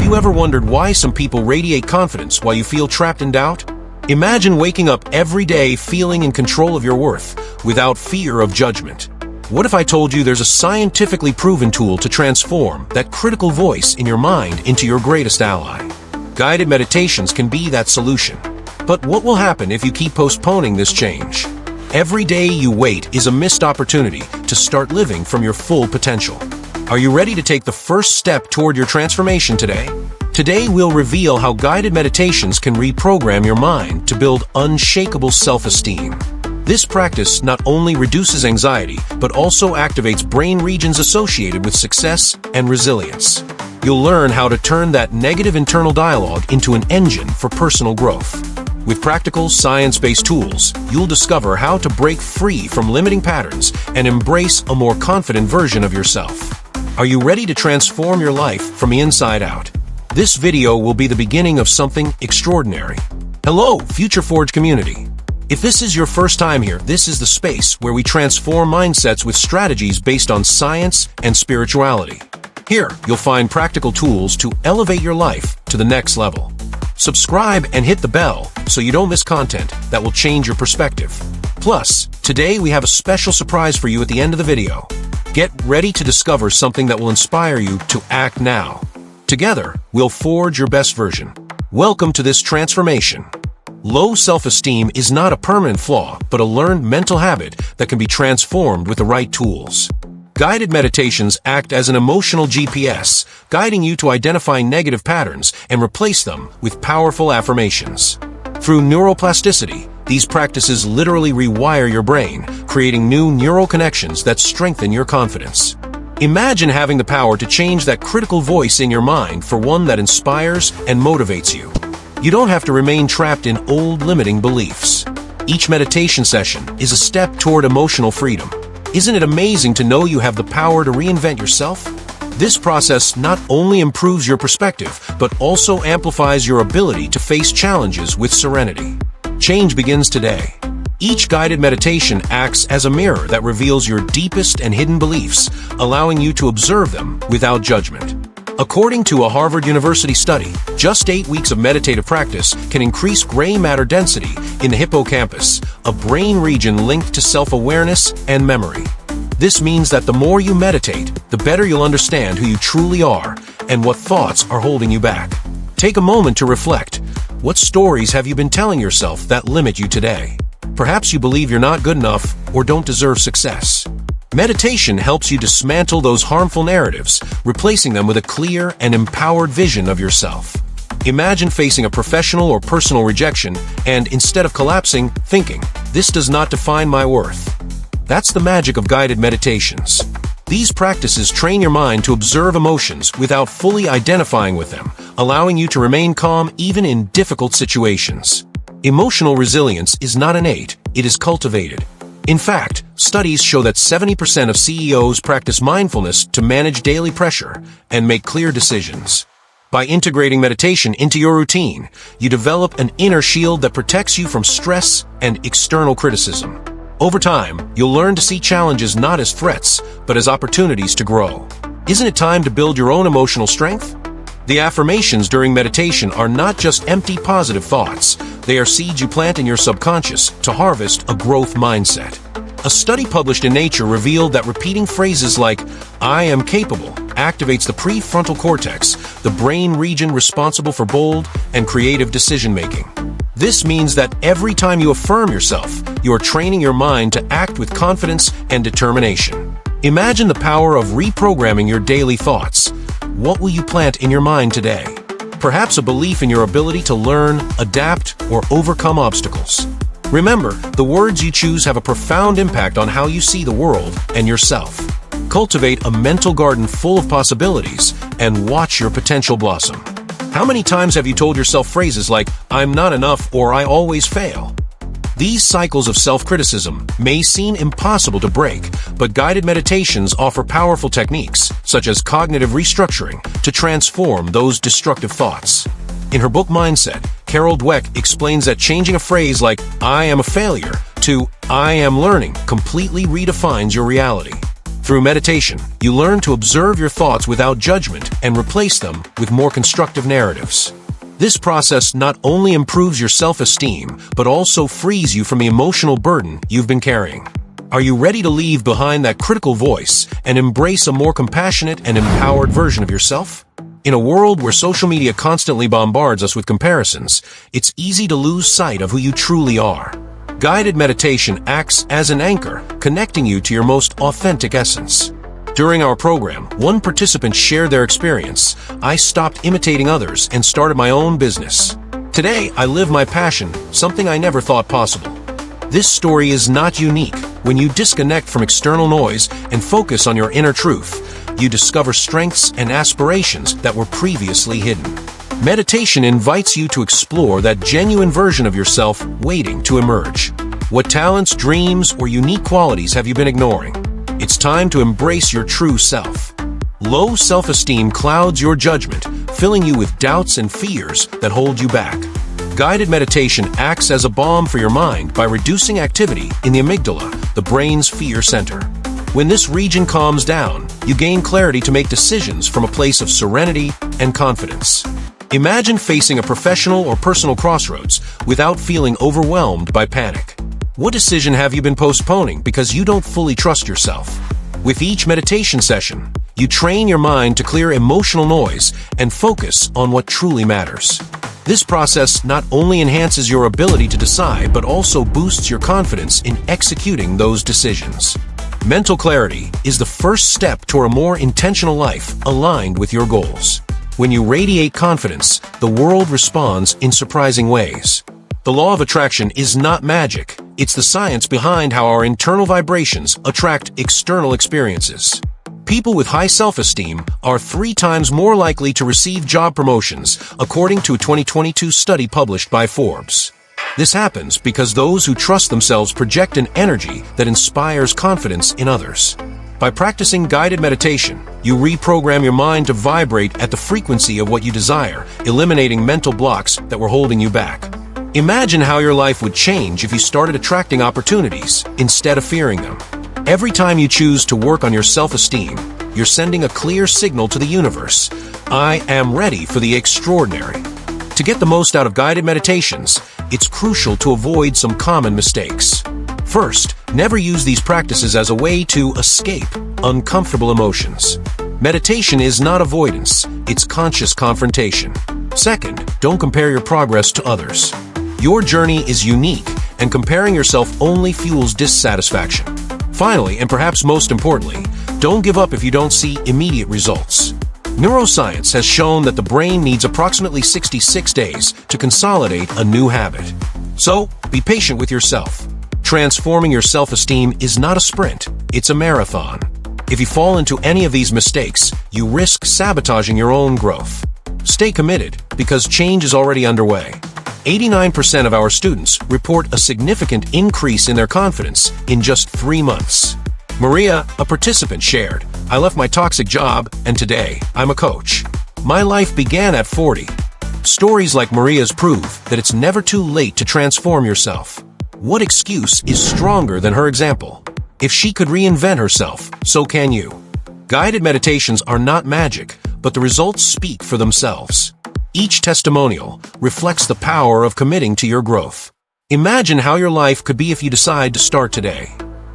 you ever wondered why some people radiate confidence while you feel trapped in doubt? Imagine waking up every day feeling in control of your worth, without fear of judgment. What if I told you there's a scientifically proven tool to transform that critical voice in your mind into your greatest ally? Guided meditations can be that solution. But what will happen if you keep postponing this change? Every day you wait is a missed opportunity to start living from your full potential. Are you ready to take the first step toward your transformation today? Today we'll reveal how guided meditations can reprogram your mind to build unshakable self-esteem. This practice not only reduces anxiety, but also activates brain regions associated with success and resilience. You'll learn how to turn that negative internal dialogue into an engine for personal growth. With practical, science-based tools, you'll discover how to break free from limiting patterns and embrace a more confident version of yourself. Are you ready to transform your life from the inside out? This video will be the beginning of something extraordinary. Hello, Future Forge community. If this is your first time here, this is the space where we transform mindsets with strategies based on science and spirituality. Here, you'll find practical tools to elevate your life to the next level. Subscribe and hit the bell so you don't miss content that will change your perspective. Plus, today we have a special surprise for you at the end of the video. Get ready to discover something that will inspire you to act now. Together, we'll forge your best version. Welcome to this transformation. Low self-esteem is not a permanent flaw, but a learned mental habit that can be transformed with the right tools. Guided meditations act as an emotional GPS, guiding you to identify negative patterns and replace them with powerful affirmations. Through neuroplasticity, these practices literally rewire your brain, creating new neural connections that strengthen your confidence. Imagine having the power to change that critical voice in your mind for one that inspires and motivates you. You don't have to remain trapped in old limiting beliefs. Each meditation session is a step toward emotional freedom. Isn't it amazing to know you have the power to reinvent yourself? This process not only improves your perspective, but also amplifies your ability to face challenges with serenity. Change begins today. Each guided meditation acts as a mirror that reveals your deepest and hidden beliefs, allowing you to observe them without judgment. According to a Harvard University study, just 8 weeks of meditative practice can increase gray matter density in the hippocampus, a brain region linked to self-awareness and memory. This means that the more you meditate, the better you'll understand who you truly are and what thoughts are holding you back. Take a moment to reflect. What stories have you been telling yourself that limit you today? Perhaps you believe you're not good enough or don't deserve success. Meditation helps you dismantle those harmful narratives, replacing them with a clear and empowered vision of yourself. Imagine facing a professional or personal rejection and, instead of collapsing, thinking, "This does not define my worth." That's the magic of guided meditations. These practices train your mind to observe emotions without fully identifying with them, allowing you to remain calm even in difficult situations. Emotional resilience is not innate, it is cultivated. In fact, studies show that 70% of CEOs practice mindfulness to manage daily pressure and make clear decisions. By integrating meditation into your routine, you develop an inner shield that protects you from stress and external criticism. Over time, you'll learn to see challenges not as threats, but as opportunities to grow. Isn't it time to build your own emotional strength? The affirmations during meditation are not just empty positive thoughts. They are seeds you plant in your subconscious to harvest a growth mindset. A study published in Nature revealed that repeating phrases like, "I am capable," activates the prefrontal cortex, the brain region responsible for bold and creative decision-making. This means that every time you affirm yourself, you are training your mind to act with confidence and determination. Imagine the power of reprogramming your daily thoughts. What will you plant in your mind today? Perhaps a belief in your ability to learn, adapt, or overcome obstacles. Remember, the words you choose have a profound impact on how you see the world and yourself. Cultivate a mental garden full of possibilities and watch your potential blossom. How many times have you told yourself phrases like, "I'm not enough" or "I always fail"? These cycles of self-criticism may seem impossible to break, but guided meditations offer powerful techniques, such as cognitive restructuring, to transform those destructive thoughts. In her book Mindset, Carol Dweck explains that changing a phrase like, "I am a failure," to "I am learning" completely redefines your reality. Through meditation, you learn to observe your thoughts without judgment and replace them with more constructive narratives. This process not only improves your self-esteem, but also frees you from the emotional burden you've been carrying. Are you ready to leave behind that critical voice and embrace a more compassionate and empowered version of yourself? In a world where social media constantly bombards us with comparisons, it's easy to lose sight of who you truly are. Guided meditation acts as an anchor, connecting you to your most authentic essence. During our program, one participant shared their experience. I stopped imitating others and started my own business. Today, I live my passion, something I never thought possible. This story is not unique. When you disconnect from external noise and focus on your inner truth, you discover strengths and aspirations that were previously hidden. Meditation invites you to explore that genuine version of yourself waiting to emerge. What talents, dreams, or unique qualities have you been ignoring? It's time to embrace your true self. Low self-esteem clouds your judgment, filling you with doubts and fears that hold you back. Guided meditation acts as a balm for your mind by reducing activity in the amygdala, the brain's fear center. When this region calms down, you gain clarity to make decisions from a place of serenity and confidence. Imagine facing a professional or personal crossroads without feeling overwhelmed by panic. What decision have you been postponing because you don't fully trust yourself? With each meditation session, you train your mind to clear emotional noise and focus on what truly matters. This process not only enhances your ability to decide, but also boosts your confidence in executing those decisions. Mental clarity is the first step toward a more intentional life aligned with your goals. When you radiate confidence, the world responds in surprising ways. The law of attraction is not magic. It's the science behind how our internal vibrations attract external experiences. People with high self-esteem are 3 times more likely to receive job promotions, according to a 2022 study published by Forbes. This happens because those who trust themselves project an energy that inspires confidence in others. By practicing guided meditation, you reprogram your mind to vibrate at the frequency of what you desire, eliminating mental blocks that were holding you back. Imagine how your life would change if you started attracting opportunities instead of fearing them. Every time you choose to work on your self-esteem, you're sending a clear signal to the universe. I am ready for the extraordinary. To get the most out of guided meditations, it's crucial to avoid some common mistakes. First, never use these practices as a way to escape uncomfortable emotions. Meditation is not avoidance, it's conscious confrontation. Second, don't compare your progress to others. Your journey is unique, and comparing yourself only fuels dissatisfaction. Finally, and perhaps most importantly, don't give up if you don't see immediate results. Neuroscience has shown that the brain needs approximately 66 days to consolidate a new habit. So, be patient with yourself. Transforming your self-esteem is not a sprint, it's a marathon. If you fall into any of these mistakes, you risk sabotaging your own growth. Stay committed, because change is already underway. 89% of our students report a significant increase in their confidence in just 3 months. Maria, a participant, shared, "I left my toxic job, and today, I'm a coach. My life began at 40. Stories like Maria's prove that it's never too late to transform yourself. What excuse is stronger than her example? If she could reinvent herself, so can you. Guided meditations are not magic, but the results speak for themselves. Each testimonial reflects the power of committing to your growth. Imagine how your life could be if you decide to start today.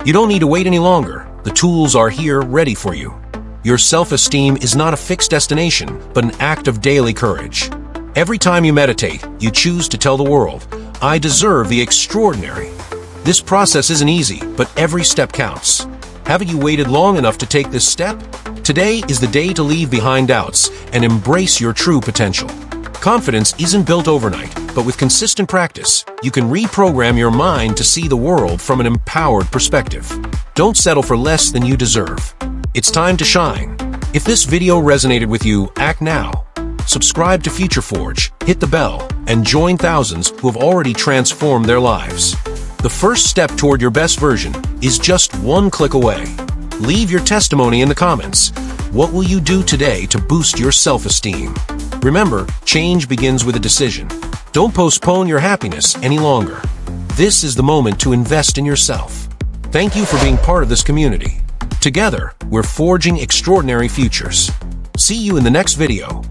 You don't need to wait any longer. The tools are here ready for you. Your self-esteem is not a fixed destination, but an act of daily courage. Every time you meditate, you choose to tell the world, I deserve the extraordinary. This process isn't easy, but every step counts. Haven't you waited long enough to take this step? Today is the day to leave behind doubts and embrace your true potential. Confidence isn't built overnight, but with consistent practice, you can reprogram your mind to see the world from an empowered perspective. Don't settle for less than you deserve. It's time to shine. If this video resonated with you, act now. Subscribe to Future Forge, hit the bell, and join thousands who have already transformed their lives. The first step toward your best version is just one click away. Leave your testimony in the comments. What will you do today to boost your self-esteem? Remember, change begins with a decision. Don't postpone your happiness any longer. This is the moment to invest in yourself. Thank you for being part of this community. Together, we're forging extraordinary futures. See you in the next video.